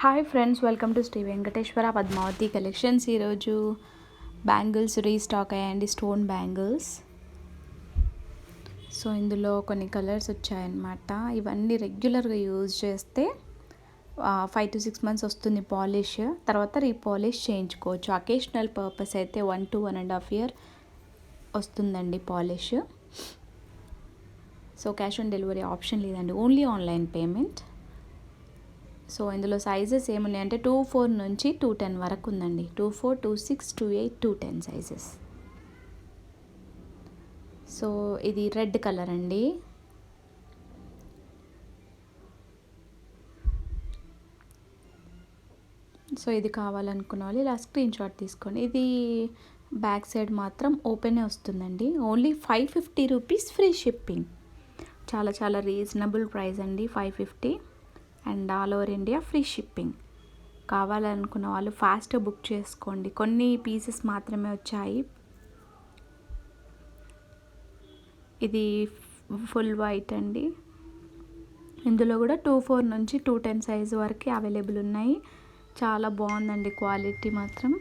Hi friends, welcome to Shri Venkateshwara Padmavathi collections. ఈరోజు bangles restock అయ్యాయండి, stone bangles. So ఇందులో కొన్ని కలర్స్ వచ్చాయన్నమాట. ఇవన్నీ రెగ్యులర్గా యూజ్ చేస్తే 5 to 6 months వస్తుంది పాలిష్. తర్వాత రీపాలిష్ చేయించుకోవచ్చు. అకేషనల్ పర్పస్ అయితే 1 to 1.5 year వస్తుందండి polish. So cash on delivery option లేదండి, ఓన్లీ ఆన్లైన్ పేమెంట్. సో ఇందులో సైజెస్ ఏమున్నాయంటే 2-4 నుంచి 2-10 వరకు ఉందండి. 2-4, 2-6, 2-8, 2-10 సైజెస్. సో ఇది రెడ్ కలర్ అండి. సో ఇది కావాలనుకున్న వాళ్ళు ఇలా స్క్రీన్ షాట్ తీసుకోండి. ఇది బ్యాక్ సైడ్ మాత్రం ఓపెనే వస్తుందండి. Only 550 rupees, free shipping. చాలా చాలా రీజనబుల్ ప్రైస్ అండి, 550. And all over India free shipping. కావాలనుకున్న వాళ్ళు ఫాస్ట్గా బుక్ చేసుకోండి. కొన్ని పీసెస్ మాత్రమే వచ్చాయి. ఇది ఫుల్ వైట్ అండి. ఇందులో కూడా 2-4 నుంచి 2-10 సైజు వరకు అవైలబుల్ ఉన్నాయి. చాలా బాగుందండి క్వాలిటీ మాత్రం.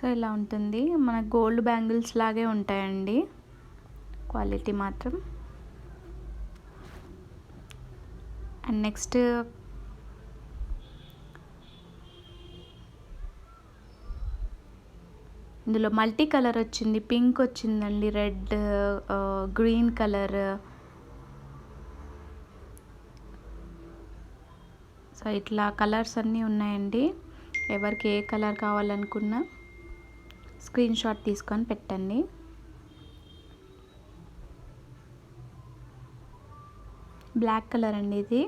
సో ఇలా ఉంటుంది. మన గోల్డ్ బ్యాంగిల్స్ లాగే ఉంటాయండి క్వాలిటీ మాత్రం. అండ్ నెక్స్ట్ ఇందులో మల్టీ కలర్ వచ్చింది, పింక్ వచ్చిందండి, రెడ్, గ్రీన్ కలర్. సో ఇట్లా కలర్స్ అన్నీ ఉన్నాయండి. ఎవరికి ఏ కలర్ కావాలనుకున్నా స్క్రీన్ షాట్ తీసుకొని పెట్టండి. బ్లాక్ కలర్ అండి ఇది.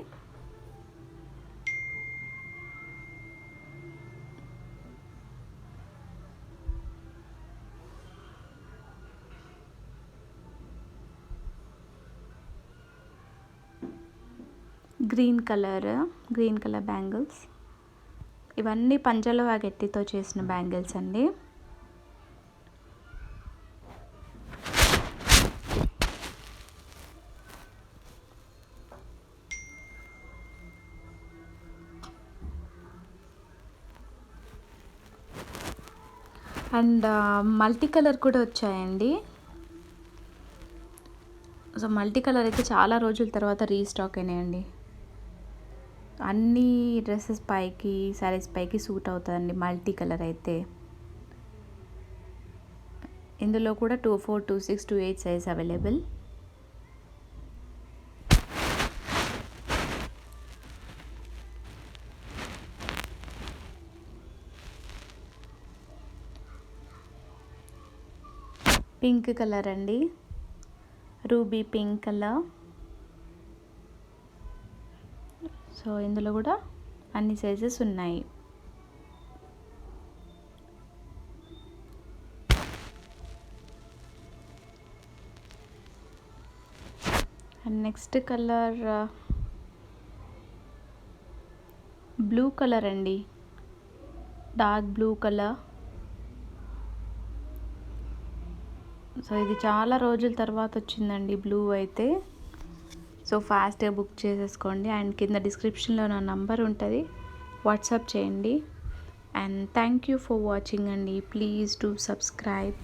Green colour bangles. ఇవన్నీ పంచలోహ గట్టితో చేసిన బ్యాంగిల్స్ అండి. అండ్ మల్టీ కలర్ కూడా వచ్చాయండి. సో మల్టీ కలర్ అయితే చాలా రోజుల తర్వాత రీస్టాక్ అయినాయండి. అన్ని డ్రెస్సెస్ పైకి, శారీస్ పైకి సూట్ అవుతుందండి మల్టీ కలర్ అయితే. ఇందులో కూడా 2-4, 2-6, 2-8 సైజ్ అవైలబుల్. పింక్ కలర్ అండి, రూబీ పింక్ కలర్. సో ఇందులో కూడా అన్ని సైజెస్ ఉన్నాయి. And next colour blue colour అండి, డార్క్ బ్లూ కలర్. సో ఇది చాలా రోజుల తర్వాత వచ్చిందండి బ్లూ అయితే. సో ఫాస్ట్గా బుక్ చేసేసుకోండి. అండ్ కింద డిస్క్రిప్షన్లో నా నంబర్ ఉంటుంది, వాట్సాప్ చేయండి. And thank you for watching అండి. Please do subscribe.